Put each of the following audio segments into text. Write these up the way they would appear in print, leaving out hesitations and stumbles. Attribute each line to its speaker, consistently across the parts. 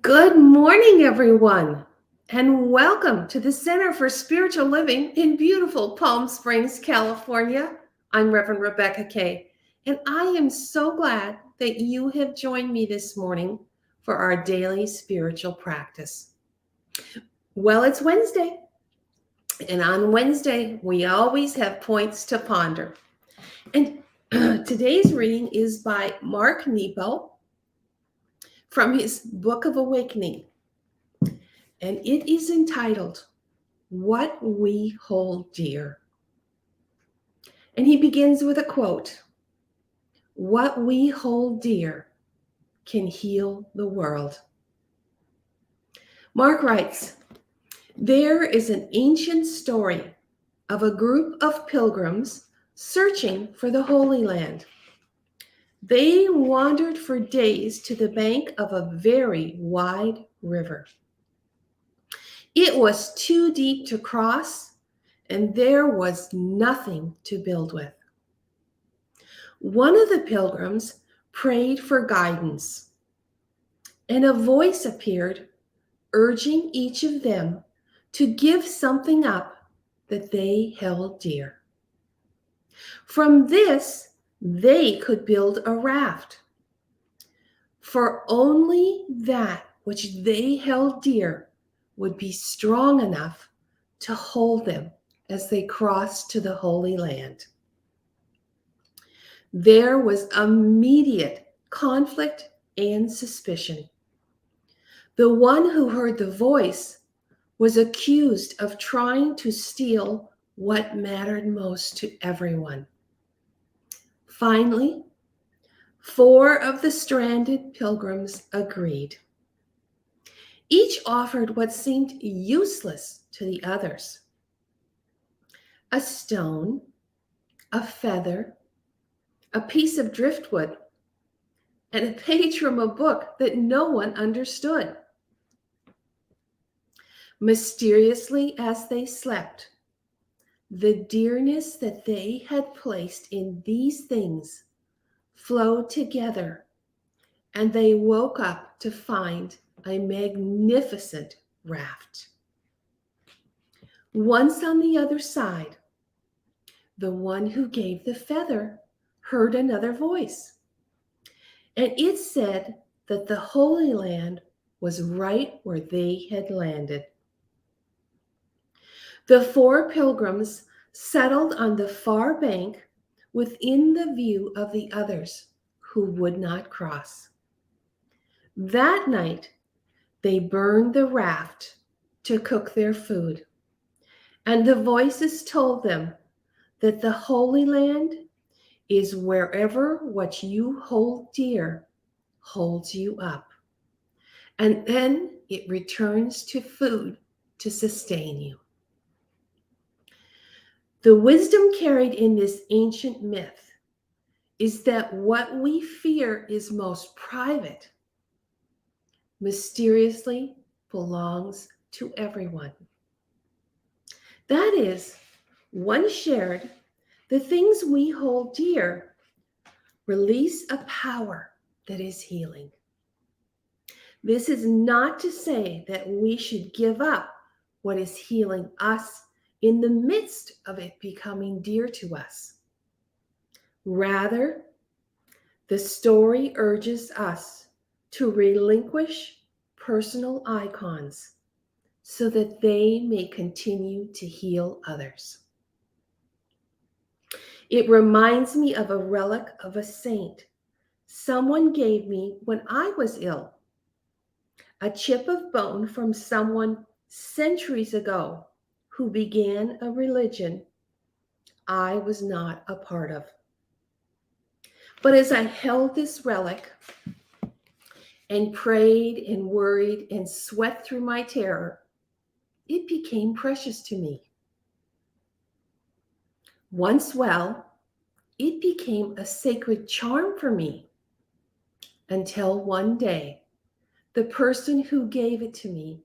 Speaker 1: Good morning, everyone, and welcome to the Center for Spiritual Living in beautiful Palm Springs, California. I'm Reverend Rebecca Kay, and I am so glad that you have joined me this morning for our daily spiritual practice. Well, it's Wednesday, and on Wednesday, we always have points to ponder. And today's reading is by Mark Nepo from his Book of Awakening, and it is entitled What We Hold Dear. And he begins with a quote: What we hold dear can heal the world. Mark writes, there is an ancient story of a group of pilgrims searching for the Holy Land. They wandered for days to the bank of a very wide river. It was too deep to cross, and there was nothing to build with. One of the pilgrims prayed for guidance, and a voice appeared urging each of them to give something up that they held dear. From this, they could build a raft, for only that which they held dear would be strong enough to hold them as they crossed to the Holy Land. There was immediate conflict and suspicion. The one who heard the voice was accused of trying to steal what mattered most to everyone. Finally, 4 of the stranded pilgrims agreed. Each offered what seemed useless to the others: a stone, a feather, a piece of driftwood, and a page from a book that no one understood. Mysteriously, as they slept, the dearness that they had placed in these things flowed together, and they woke up to find a magnificent raft. Once on the other side, the one who gave the feather heard another voice, and it said that the Holy Land was right where they had landed. The 4 pilgrims settled on the far bank within the view of the others who would not cross. That night, they burned the raft to cook their food, and the voices told them that the Holy Land is wherever what you hold dear holds you up, and then it returns to food to sustain you. The wisdom carried in this ancient myth is that what we fear is most private mysteriously belongs to everyone. That is, once shared, the things we hold dear release a power that is healing. This is not to say that we should give up what is healing us in the midst of it becoming dear to us. Rather, the story urges us to relinquish personal icons so that they may continue to heal others. It reminds me of a relic of a saint someone gave me when I was ill, a chip of bone from someone centuries ago who began a religion I was not a part of. But as I held this relic and prayed and worried and sweat through my terror, it became precious to me. Once well, it became a sacred charm for me until one day, the person who gave it to me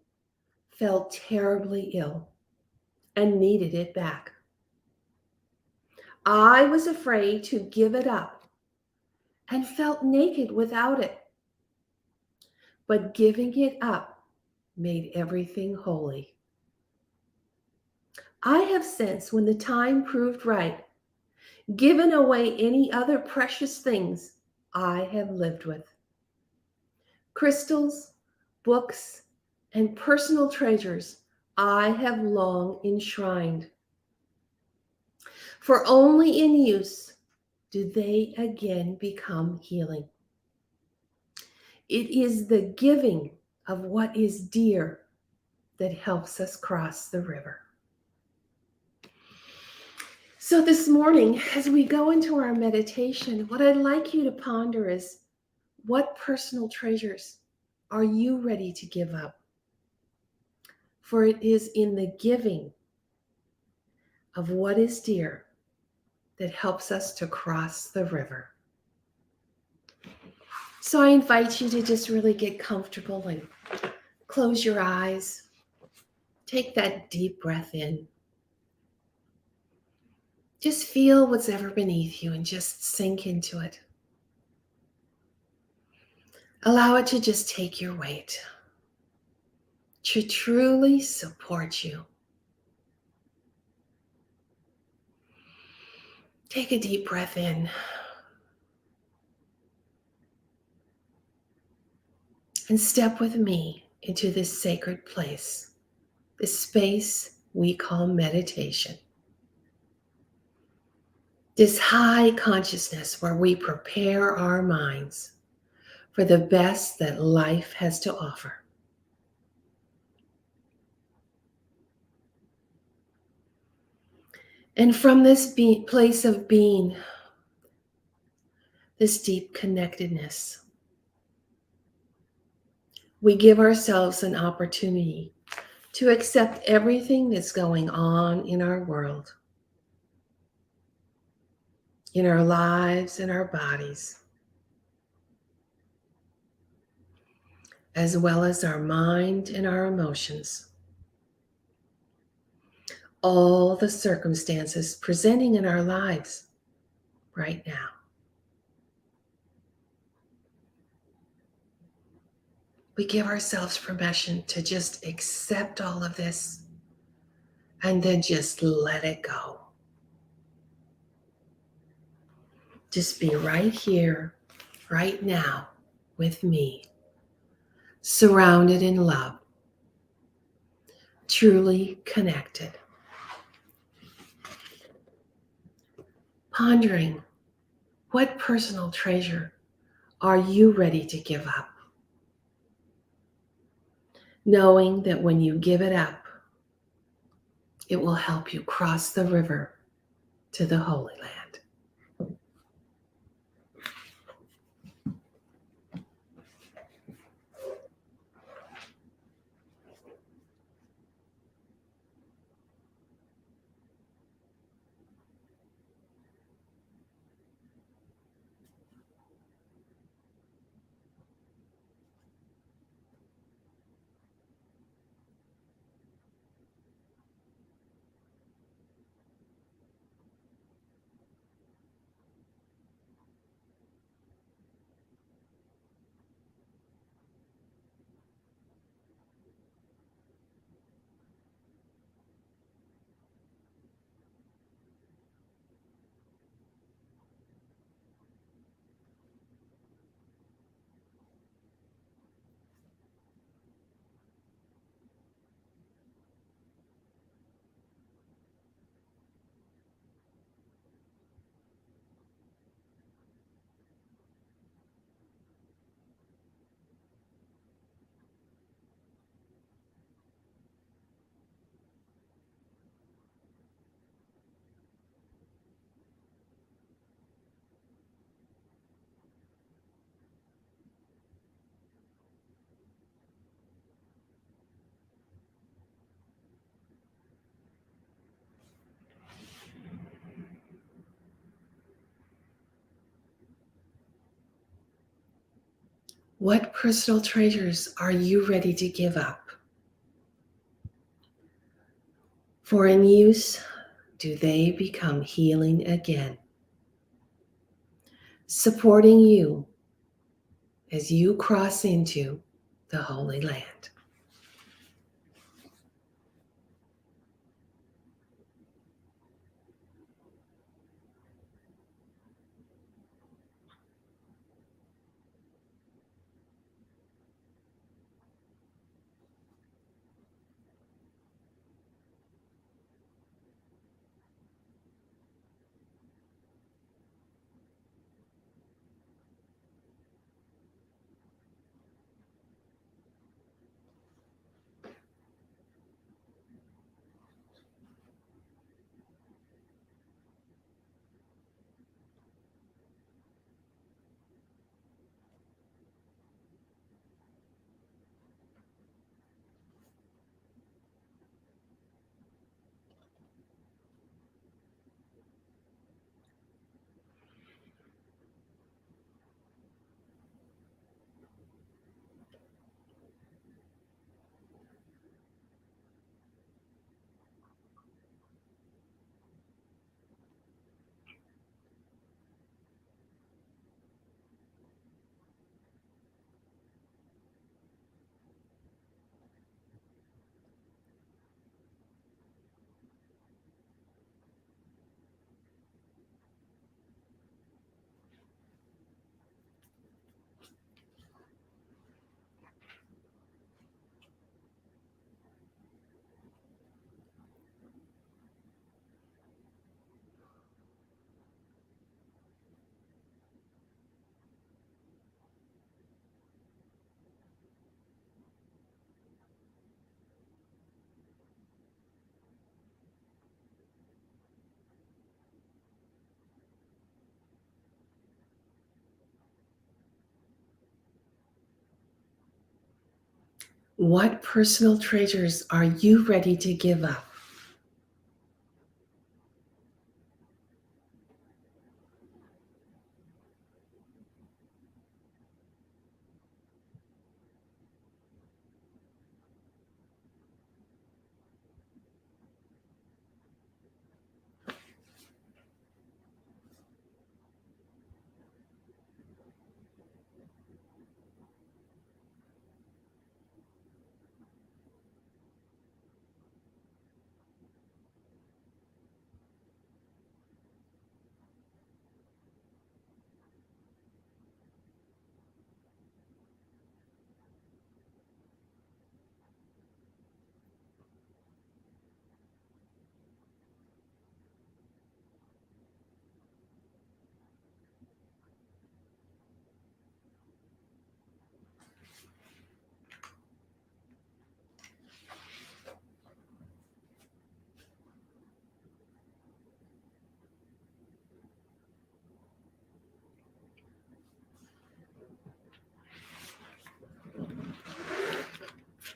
Speaker 1: felt terribly ill and needed it back. I was afraid to give it up and felt naked without it. but giving it up made everything holy. I have since, when the time proved right, given away any other precious things I have lived with. Crystals, books, and personal treasures I have long enshrined. For only in use do they again become healing. It is the giving of what is dear that helps us cross the river. So this morning, as we go into our meditation, what I'd like you to ponder is, what personal treasures are you ready to give up? For it is in the giving of what is dear that helps us to cross the river. So I invite you to just really get comfortable and close your eyes. Take that deep breath in. Just feel what's ever beneath you and just sink into it. Allow it to just take your weight, to truly support you. Take a deep breath in. And step with me into this sacred place, this space we call meditation. This high consciousness where we prepare our minds for the best that life has to offer. And from this place of being, this deep connectedness, we give ourselves an opportunity to accept everything that's going on in our world, in our lives, in our bodies, as well as our mind and our emotions. All the circumstances presenting in our lives right now. We give ourselves permission to just accept all of this and then just let it go. Just be right here, right now with me, surrounded in love, truly connected. Pondering, what personal treasure are you ready to give up? Knowing that when you give it up, it will help you cross the river to the Holy Land. What personal treasures are you ready to give up? For in use, do they become healing again, supporting you as you cross into the Holy Land. What personal treasures are you ready to give up?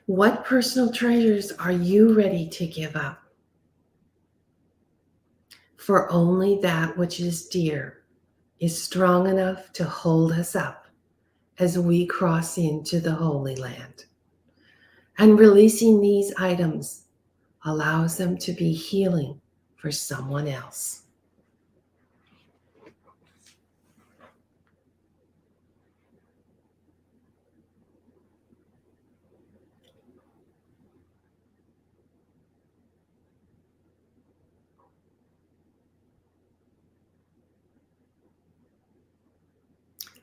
Speaker 1: What personal treasures are you ready to give up? For only that which is dear is strong enough to hold us up as we cross into the Holy Land. And releasing these items allows them to be healing for someone else.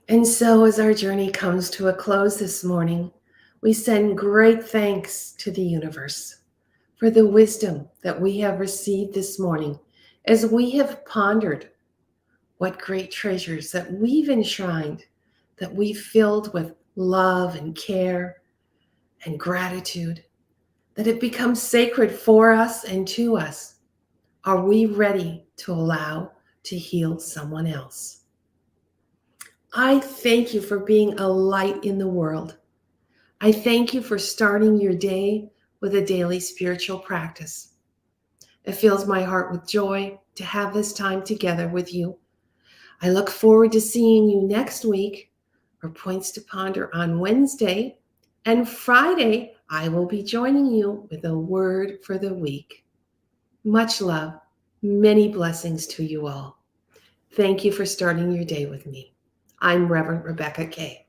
Speaker 1: And so, as our journey comes to a close this morning, we send great thanks to the universe for the wisdom that we have received this morning as we have pondered what great treasures that we've enshrined, that we've filled with love and care and gratitude, that it becomes sacred for us and to us. Are we ready to allow to heal someone else? I thank you for being a light in the world. I thank you for starting your day with a daily spiritual practice. It fills my heart with joy to have this time together with you. I look forward to seeing you next week for Points to Ponder on Wednesday. And Friday, I will be joining you with a word for the week. Much love, many blessings to you all. Thank you for starting your day with me. I'm Reverend Rebecca Kay.